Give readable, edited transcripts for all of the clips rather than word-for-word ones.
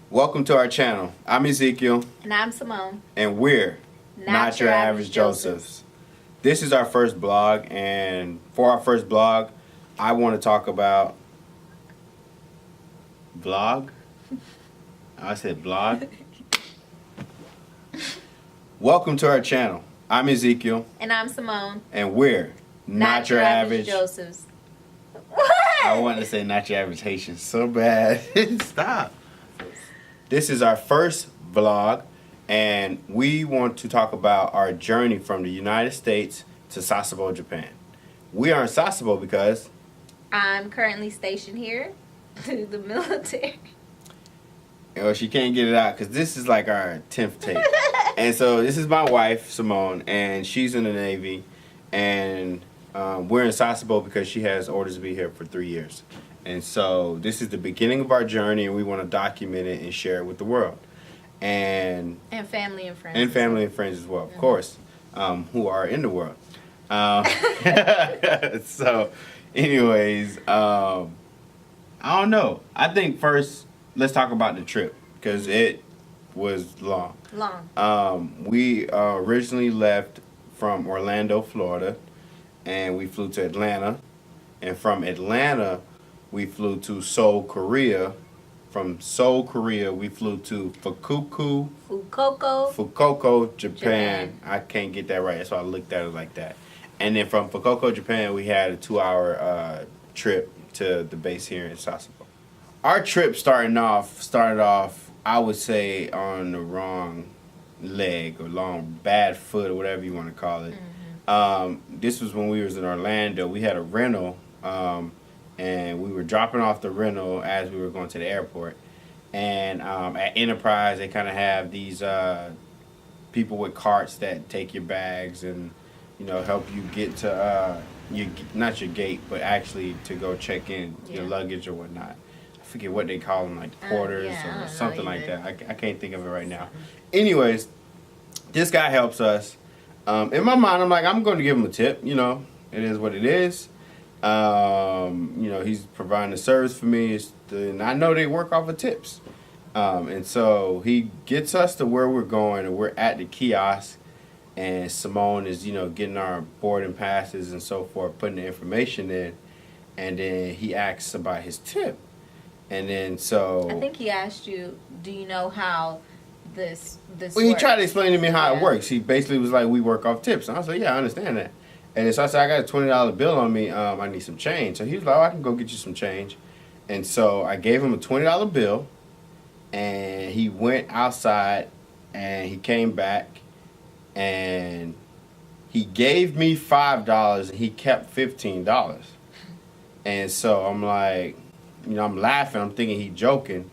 Welcome to our channel. I'm Ezekiel. And I'm Simone. And we're Not Your Average Josephs. This is our first blog, and for our first blog, I want to talk about vlog. I said blog. Welcome to our channel. I'm Ezekiel. And I'm Simone. And we're Not Your Average Josephs. I wanted to say Not Your Average Haitians so bad. Stop. This is our first vlog, and we want to talk about our journey from the United States to Sasebo, Japan. We are in Sasebo because I'm currently stationed here to the military. She can't get it out because this is like our 10th take. And so this is my wife, Simone, and she's in the Navy, and we're in Sasebo because she has orders to be here for 3 years. And so this is the beginning of our journey, and we want to document it and share it with the world. And family and friends. And family and friends as well, of course, who are in the world. So, anyways, I don't know. I think first, let's talk about the trip, because it was long. We originally left from Orlando, Florida, and we flew to Atlanta. And from Atlanta, we flew to Seoul, Korea. From Seoul, Korea, we flew to Fukuoka, Japan. I can't get that right, so I looked at it like that. And then from Fukuoka, Japan, we had a 2-hour trip to the base here in Sasebo. Our trip started off, I would say, on the wrong leg or bad foot or whatever you want to call it. This was when we was in Orlando. We had a rental. And we were dropping off the rental as we were going to the airport. And at Enterprise, they kind of have these people with carts that take your bags and, help you get to, not your gate, but actually to go check in your luggage or whatnot. I forget what they call them, like porters or something like that. I can't think of it right now. Anyways, this guy helps us. In my mind, I'm like, I'm going to give him a tip. It is what it is. He's providing a service for me, and I know they work off of tips. And so he gets us to where we're going, and we're at the kiosk, and Simone is, getting our boarding passes and so forth, putting the information in, and then he asks about his tip. And then so I think he asked you, do you know how this Well, he works? tried to explain to me how it works. He basically was like, we work off tips. And I was like, yeah, I understand that. And so I said, I got a $20 bill on me. I need some change. So he was like, oh, I can go get you some change. And so I gave him a $20 bill. And he went outside. And he came back. And he gave me $5. And he kept $15. And so I'm like, I'm laughing. I'm thinking he's joking.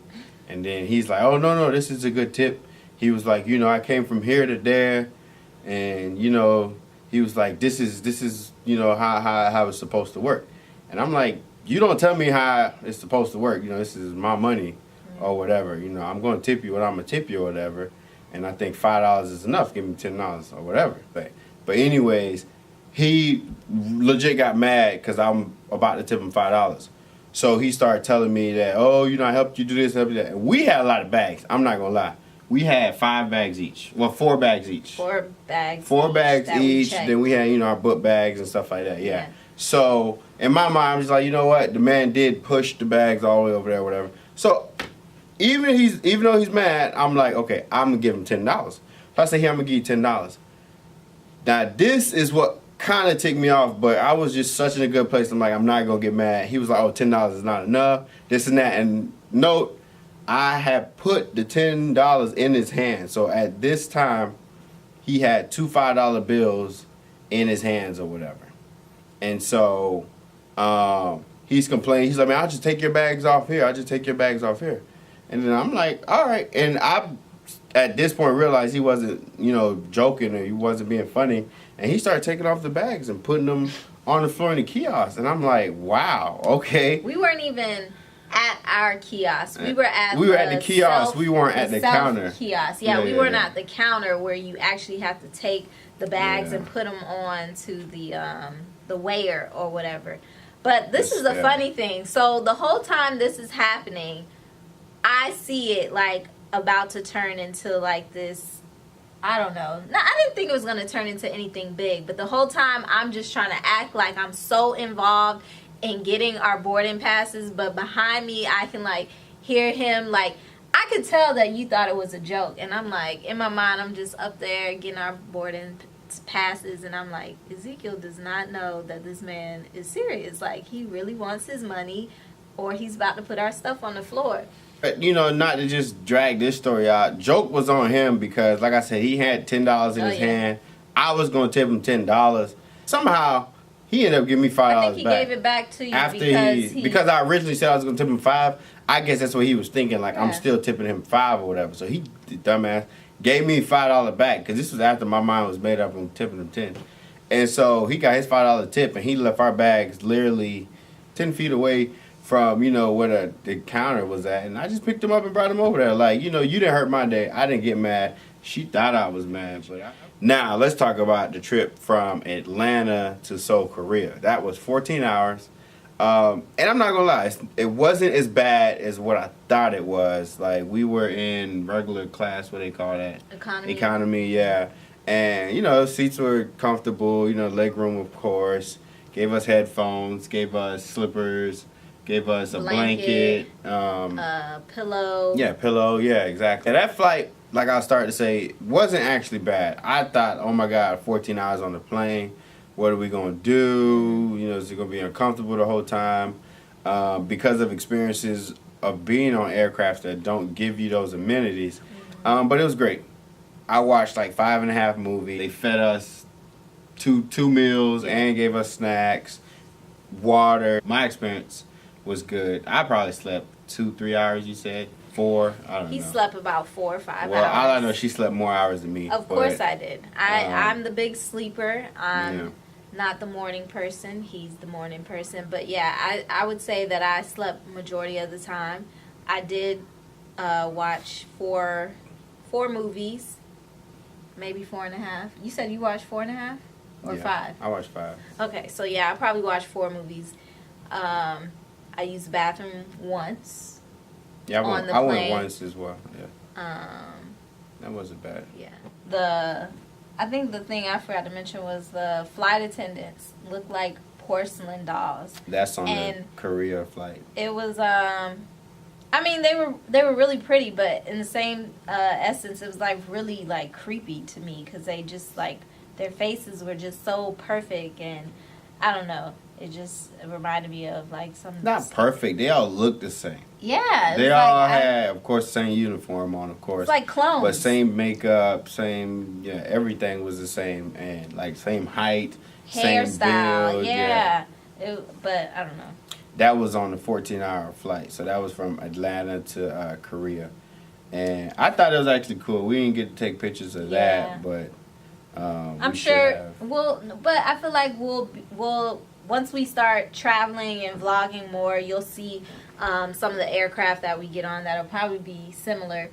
And then he's like, oh, no, this is a good tip. He was like, I came from here to there. And, he was like, this is how it's supposed to work. And I'm like, you don't tell me how it's supposed to work. This is my money or whatever. I'm going to tip you what I'm going to tip you or whatever. And I think $5 is enough. Give me $10 or whatever. But anyways, he legit got mad because I'm about to tip him $5. So he started telling me that, oh, I helped you do this, helped you that. And we had a lot of bags. I'm not going to lie. We had 5 bags each. Well, 4 bags each. 4 bags. 4 bags each. Then we had, our book bags and stuff like that. Yeah. So in my mind, I'm just like, you know what? The man did push the bags all the way over there, whatever. So even though he's mad, I'm like, okay, I'm gonna give him $10. If I say here, I'm gonna give you $10. Now this is what kind of ticked me off, but I was just such in a good place. I'm like, I'm not gonna get mad. He was like, oh, $10 is not enough. This and that. And note, I had put the $10 in his hand. So at this time, he had 2 $5 bills in his hands or whatever. And so he's complaining. He's like, man, I'll just take your bags off here. And then I'm like, all right. And I, at this point, realized he wasn't, joking or he wasn't being funny. And he started taking off the bags and putting them on the floor in the kiosk. And I'm like, wow, okay. We weren't even at our kiosk. We were at the kiosk. We weren't at the counter. Kiosk. We weren't at the counter where you actually have to take the bags and put them on to the weigher or whatever. But this is a funny thing. So the whole time this is happening, I see it like about to turn into like this. I don't know. No, I didn't think it was gonna turn into anything big, but the whole time I'm just trying to act like I'm so involved in getting our boarding passes. But behind me, I can like hear him like. I could tell that you thought it was a joke, and I'm like, in my mind, I'm just up there getting our boarding passes, and I'm like, Ezekiel does not know that this man is serious. Like, he really wants his money, or he's about to put our stuff on the floor. But, you know, not to just drag this story out, joke was on him because, like I said, he had $10 in his hand. I was going to tip him $10. Somehow, he ended up giving me $5 back. I think he gave it back to you after because I originally said I was going to tip him $5. I guess that's what he was thinking. Like, I'm still tipping him $5 or whatever. So he, dumbass, gave me $5 back because this was after my mind was made up on tipping him $10. And so he got his $5 tip, and he left our bags literally 10 feet away from, you know, where the counter was at. And I just picked him up and brought him over there. Like, you know, you didn't hurt my day. I didn't get mad. She thought I was mad. Now, let's talk about the trip from Atlanta to Seoul, Korea. That was 14 hours. And I'm not gonna lie, it wasn't as bad as what I thought it was. Like, we were in regular class, what they call that? Economy, yeah. And, you know, seats were comfortable, you know, leg room, of course. Gave us headphones, gave us slippers, gave us a blanket. Pillow. Yeah, pillow, yeah, exactly. And that flight, like I started to say, wasn't actually bad. I thought, oh my God, 14 hours on the plane. What are we going to do? You know, is it going to be uncomfortable the whole time? Because of experiences of being on aircraft that don't give you those amenities. But it was great. I watched like 5.5 movies. They fed us two meals and gave us snacks, water. My experience was good. I probably slept 2-3 hours, you said? 4, I don't know. He slept about 4 or 5 hours. Well, all I know, she slept more hours than me. Of course I did. I'm the big sleeper. Not the morning person. He's the morning person. But yeah, I would say that I slept majority of the time. I did watch four movies, maybe 4.5. You said you watched 4.5 or 5? I watched 5. Okay, so yeah, I probably watched 4 movies. I used the bathroom once. Yeah, I went once as well. Yeah. That wasn't bad. Yeah. I think the thing I forgot to mention was the flight attendants looked like porcelain dolls. That's on the Korea flight. It was I mean they were really pretty, but in the same essence it was like really like creepy to me because they just like their faces were just so perfect, and I don't know. It just reminded me of like some... Not perfect. They all look the same. Yeah. They all had, of course, same uniform on, of course. It's like clones. But same makeup, same... Yeah, everything was the same. And, like, same height, same build. Yeah. But, I don't know. That was on the 14-hour flight. So that was from Atlanta to Korea. And I thought it was actually cool. We didn't get to take pictures of that, but... I'm sure but I feel like we'll once we start traveling and vlogging more, you'll see some of the aircraft that we get on that'll probably be similar.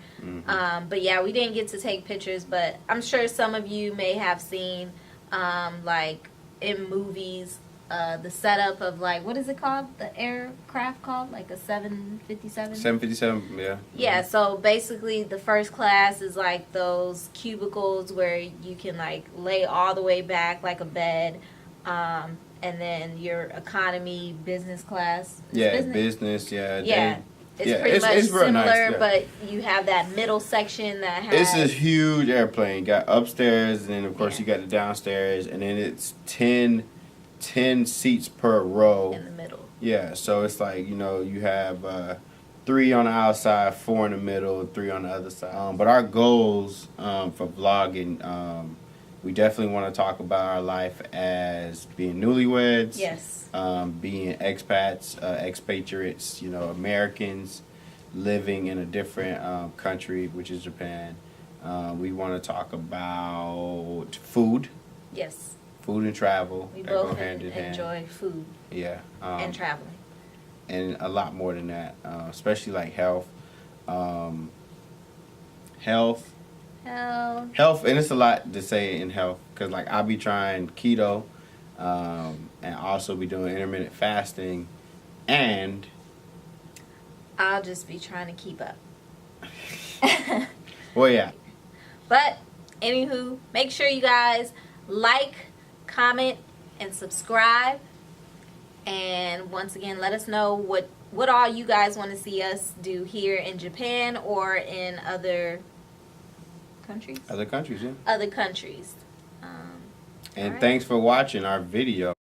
But yeah, we didn't get to take pictures, but I'm sure some of you may have seen like in movies the setup of like, what is it called? The aircraft called? Like a 757? 757, yeah. Yeah, so basically the first class is like those cubicles where you can like lay all the way back like a bed. And then your economy business class. Business, yeah. Yeah. It's pretty much similar, but you have that middle section that has... It's this huge airplane. You got upstairs, and then, of course, you got the downstairs, and then it's 10 seats per row. In the middle. Yeah, so it's like, you know, you have 3 on the outside, 4 in the middle, 3 on the other side. But our goals for vlogging... we definitely want to talk about our life as being newlyweds. Yes. Being expats, expatriates, you know, Americans living in a different country, which is Japan. We want to talk about food. Yes. Food and travel. We both enjoy food. Yeah. And traveling. And a lot more than that, especially like health. Health, and it's a lot to say in health because like I'll be trying keto and also be doing intermittent fasting, and I'll just be trying to keep up. Well, yeah. But anywho, make sure you guys like, comment, and subscribe. And once again, let us know what all you guys want to see us do here in Japan or in other countries. Other countries, yeah. Other countries. And Alright. thanks for watching our video.